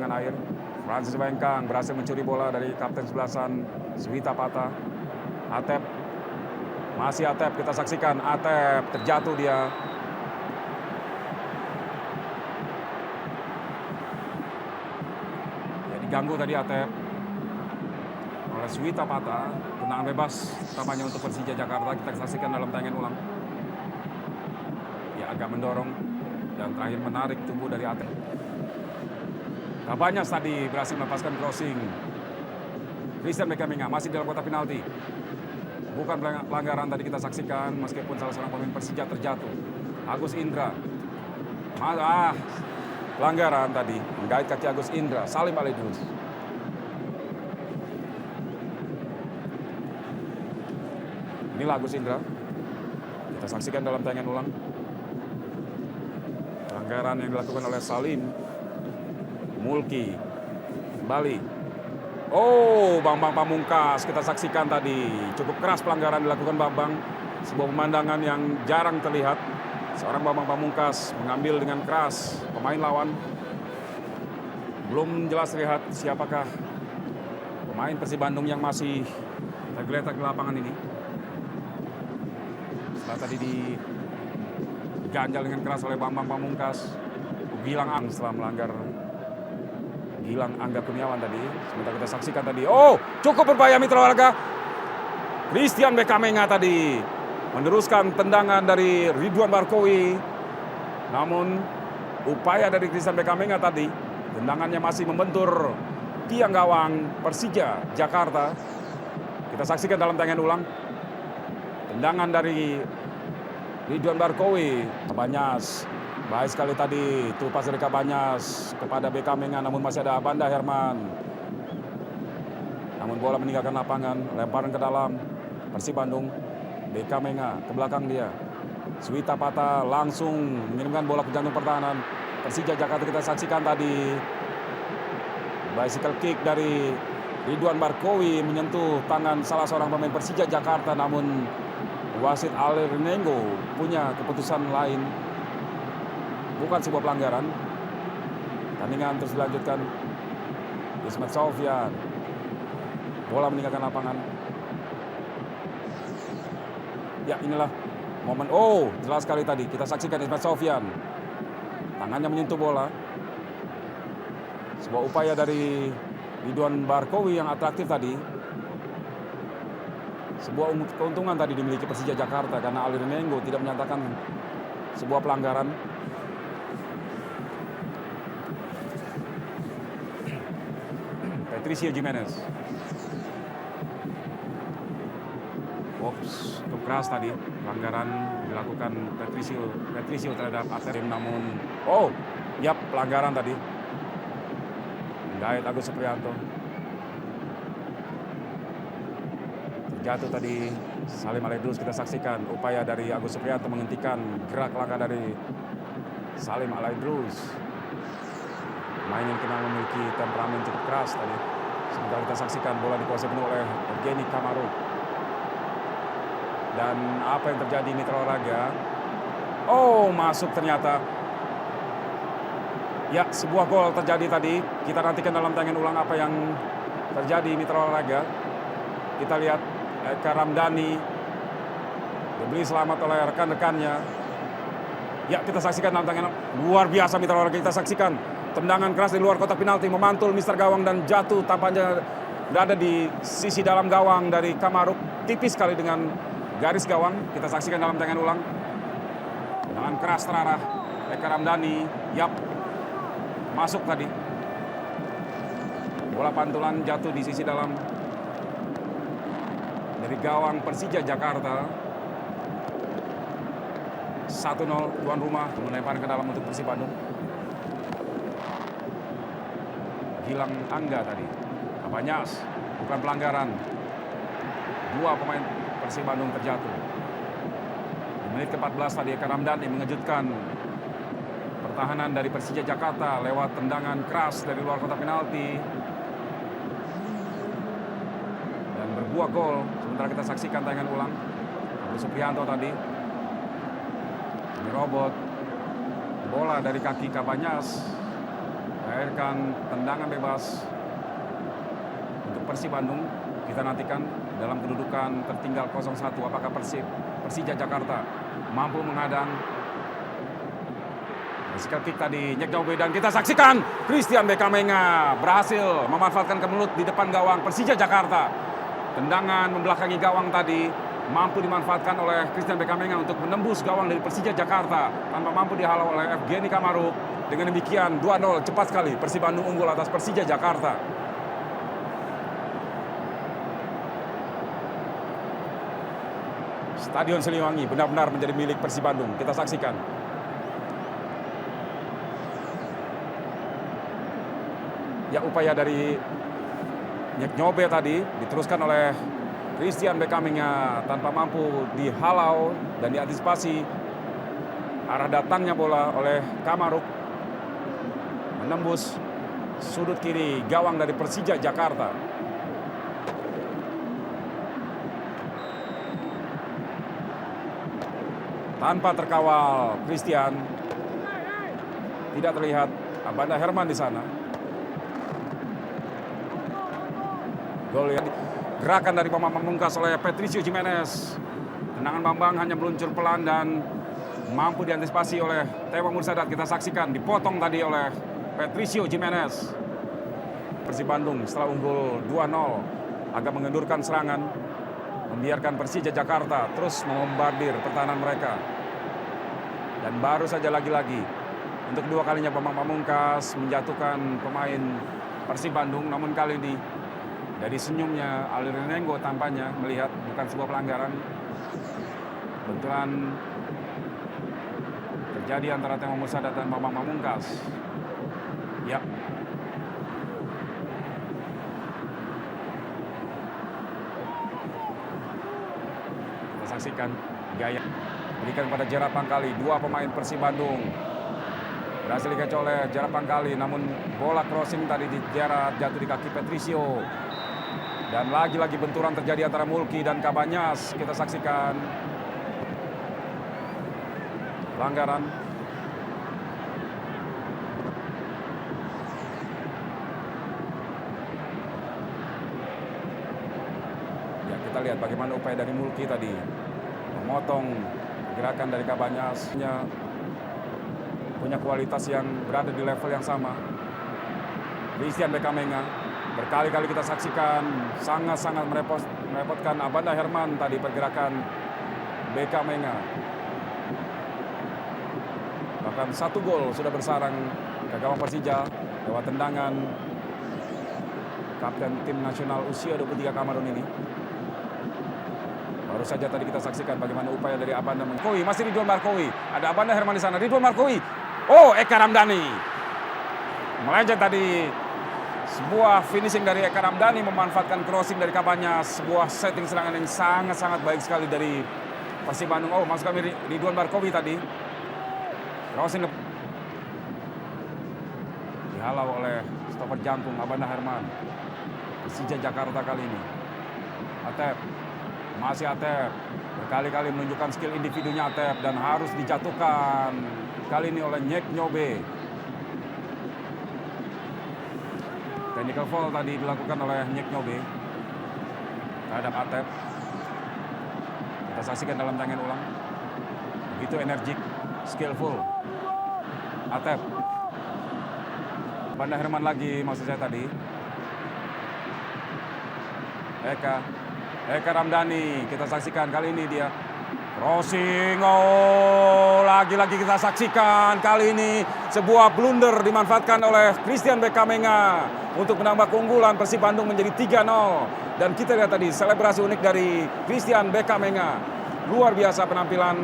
genangan air. Francis Wengkang berhasil mencuri bola dari kapten sebelasan Suwita Pata. Atep, masih Atep, kita saksikan Atep terjatuh dia. Ya, diganggu tadi Atep oleh Suwita Pata. Tendangan bebas tampaknya untuk Persija Jakarta. Kita saksikan dalam tayangan ulang. Ya, agak mendorong dan terakhir menarik tubuh dari Atep. Kabanyas tadi berhasil melepaskan crossing. Christian Bekamenga masih dalam kotak penalti. Bukan pelanggaran tadi kita saksikan meskipun salah seorang pemain Persija terjatuh. Agus Indra. Pelanggaran tadi. Menggait kaki Agus Indra. Salim Alaidrus. Inilah Agus Indra. Kita saksikan dalam tayangan ulang. Pelanggaran yang dilakukan oleh Salim. Mulki kembali. Bambang Pamungkas kita saksikan tadi. Cukup keras pelanggaran dilakukan Bambang. Sebuah pemandangan yang jarang terlihat. Seorang Bambang Pamungkas mengambil dengan keras pemain lawan. Belum jelas terlihat siapakah pemain Persib Bandung yang masih tergeletak di lapangan ini. Setelah tadi diganjal dengan keras oleh Bambang Pamungkas. Gilang setelah melanggar Gilang Angga Kurniawan tadi. Sementara kita saksikan tadi. Cukup berbahaya mitra olahraga. Christian Bekamenga tadi meneruskan tendangan dari Ridwan Barkowi. Namun upaya dari Christian Bekamenga tadi, tendangannya masih membentur tiang gawang Persija Jakarta. Kita saksikan dalam tayangan ulang. Tendangan dari Ridwan Barkowi. Kabanyas. Baik sekali tadi, tupas dari Kabanyas kepada Bekamenga, namun masih ada Banda Herman. Namun bola meninggalkan lapangan, lemparan ke dalam Persib Bandung. Bekamenga ke belakang dia. Suwita Pata langsung mengirimkan bola ke jantung pertahanan Persija Jakarta. Kita saksikan tadi bicycle kick dari Ridwan Barkowi menyentuh tangan salah seorang pemain Persija Jakarta, namun wasit Ali Renengo punya keputusan lain. Bukan sebuah pelanggaran. Tandingan terus dilanjutkan. Ismet Sofyan. Bola meninggalkan lapangan. Ya, inilah momen. Jelas sekali tadi. Kita saksikan Ismet Sofyan. Tangannya menyentuh bola. Sebuah upaya dari Ridwan Barkowi yang atraktif tadi. Sebuah keuntungan tadi dimiliki Persija Jakarta karena Ali Renengo tidak menyatakan sebuah pelanggaran. Patricio Jimenez. Cukup keras tadi pelanggaran dilakukan Patricio terhadap Atep, namun pelanggaran tadi. Menggait Agus Supriyanto. Terjatuh tadi Salim Alaidrus. Kita saksikan upaya dari Agus Supriyanto menghentikan gerak langkah dari Salim Alaidrus. Pemain yang kenal memiliki temperamen cukup keras tadi. Sementara kita saksikan bola dikuasai penuh oleh Evgeny Kamaruk. Dan apa yang terjadi mitra olahraga? Masuk ternyata. Ya, sebuah gol terjadi tadi. Kita nantikan dalam tayangan ulang apa yang terjadi mitra olahraga. Kita lihat Eka Ramdhani diberi selamat oleh rekan-rekannya. Ya, kita saksikan dalam tayangan luar biasa mitra olahraga. Kita saksikan tendangan keras di luar kotak penalti memantul Mister Gawang dan jatuh tampaknya berada di sisi dalam gawang dari Kamaruk, tipis sekali dengan garis gawang. Kita saksikan dalam tayangan ulang. Tendangan keras terarah Eka Ramdhani, masuk tadi. Bola pantulan jatuh di sisi dalam dari gawang Persija Jakarta. 1-0 tuan rumah melempar ke dalam untuk Persib Bandung. Gilang Angga tadi. Kabanyas, bukan pelanggaran. 2 pemain Persib Bandung terjatuh. Di menit ke-14 tadi Eka Ramdhani mengejutkan pertahanan dari Persija Jakarta lewat tendangan keras dari luar kotak penalti. Dan berbuah gol. Sementara kita saksikan tayangan ulang. Agus Supriyanto tadi menyerobot bola dari kaki Kabanyas. melahirkan tendangan bebas untuk Persib Bandung. Kita nantikan dalam kedudukan tertinggal 0-1. Apakah Persija Jakarta mampu menghadang skill kick tadi Nyek Nyobe, dan kita saksikan Christian Bekamenga berhasil memanfaatkan kemelut di depan gawang Persija Jakarta. Tendangan membelakangi gawang tadi mampu dimanfaatkan oleh Christian Bekamenga untuk menembus gawang dari Persija Jakarta tanpa mampu dihalau oleh Evgeny Kamaruk. Dengan demikian 2-0, cepat sekali Persib Bandung unggul atas Persija Jakarta. Stadion Siliwangi benar-benar menjadi milik Persib Bandung. Kita saksikan. Ya, upaya dari Nyek Nyobe tadi diteruskan oleh Christian Bekamenga tanpa mampu dihalau dan diantisipasi arah datangnya bola oleh Kamaruk, menembus sudut kiri gawang dari Persija Jakarta. Tanpa terkawal Christian, tidak terlihat Abanda Herman di sana. Gol yang gerakan dari Bambang Pamungkas oleh Patricio Jimenez. Tendangan Bambang hanya meluncur pelan dan mampu diantisipasi oleh Teo Mursadat. Kita saksikan dipotong tadi oleh Patricio Jimenez. Persib Bandung setelah unggul 2-0 agak mengendurkan serangan, membiarkan Persija Jakarta terus membombardir pertahanan mereka. Dan baru saja lagi-lagi untuk kedua kalinya Bambang Pamungkas menjatuhkan pemain Persib Bandung, namun kali ini dari senyumnya Ali Renenggo tampaknya melihat bukan sebuah pelanggaran. Benturan terjadi antara Teo Mursadat dan Bambang Pamungkas. Ya. Kita saksikan gaya berikan pada Gerard Pangkali. Dua pemain Persib Bandung berhasil dikecoh oleh Gerard Pangkali, namun bola crossing tadi di Gerard jatuh di kaki Patricio. Dan lagi-lagi benturan terjadi antara Mulki dan Kabanyas. Kita saksikan pelanggaran. Ya, kita lihat bagaimana upaya dari Mulki tadi memotong gerakan dari Kabanyas. Punya kualitas yang berada di level yang sama. Christian Bekamenga berkali-kali kita saksikan sangat-sangat merepotkan Abanda Herman tadi pergerakan Bekamenga. Bahkan satu gol sudah bersarang ke gawang Persija lewat tendangan kapten tim nasional usia 23 Kamerun ini. Baru saja tadi kita saksikan bagaimana upaya dari Abanda Markowi. Masih Ridwan Markowi. Ada Abanda Herman di sana. Ridwan Markowi. Oh, Eka Ramdhani. Melenceng tadi. Sebuah finishing dari Eka Ramdhani memanfaatkan crossing dari Kabanyas. Sebuah setting serangan yang sangat-sangat baik sekali dari Persib Bandung. Oh, masuk kami Ridwan Markowi tadi. Crossing dihalau oleh stopper jantung Abanda Herman. Persija Jakarta kali ini. Atep. Masih Atep. Berkali-kali menunjukkan skill individunya Atep dan harus dijatuhkan. Kali ini oleh Nyek Nyobe. Technical foul tadi dilakukan oleh Nyek Nyobe terhadap Atep. Kita saksikan dalam tayangan ulang. Begitu energik, skillful Atep. Banda Herman lagi maksud saya tadi. Eka Ramdhani, kita saksikan kali ini dia crossing. Oh, lagi-lagi kita saksikan kali ini sebuah blunder dimanfaatkan oleh Christian Bekamenga untuk menambah keunggulan Persib Bandung menjadi 3-0. Dan kita lihat tadi selebrasi unik dari Christian Bekamenga. Luar biasa penampilan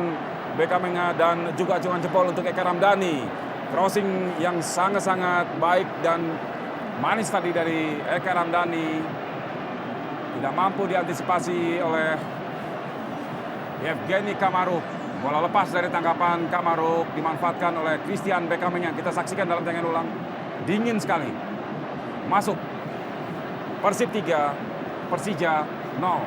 Bekamenga dan juga acungan jempol untuk Eka Ramdhani. Crossing yang sangat-sangat baik dan manis tadi dari Eka Ramdhani. Tidak mampu diantisipasi oleh Evgeny Kamaruk. Bola lepas dari tangkapan Kamaruk dimanfaatkan oleh Christian Bekamenga. Kita saksikan dalam tayangan ulang. Dingin sekali. Masuk. Persib 3, Persija 0.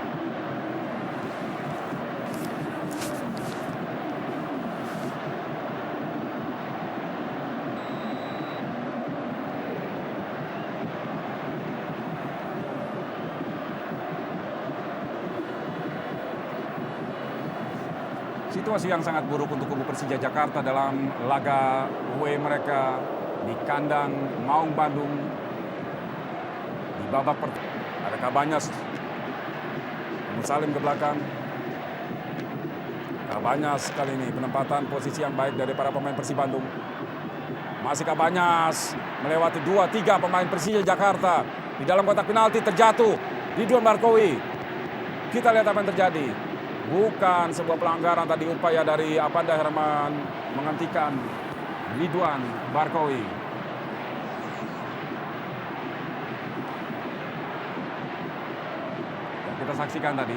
Situasi yang sangat buruk untuk kubu Persija Jakarta dalam laga away mereka di kandang Maung Bandung. Di babak pertama ada Kabanyas, Salim ke belakang. Kabanyas kali ini penempatan posisi yang baik dari para pemain Persib Bandung. Masih Kabanyas melewati 2-3 pemain Persija Jakarta. Di dalam kotak penalti terjatuh Ridwan Barkowi. Kita lihat apa yang terjadi. Bukan sebuah pelanggaran tadi, upaya dari Apanda Herman menghentikan Ridwan Barkowi. Kita saksikan tadi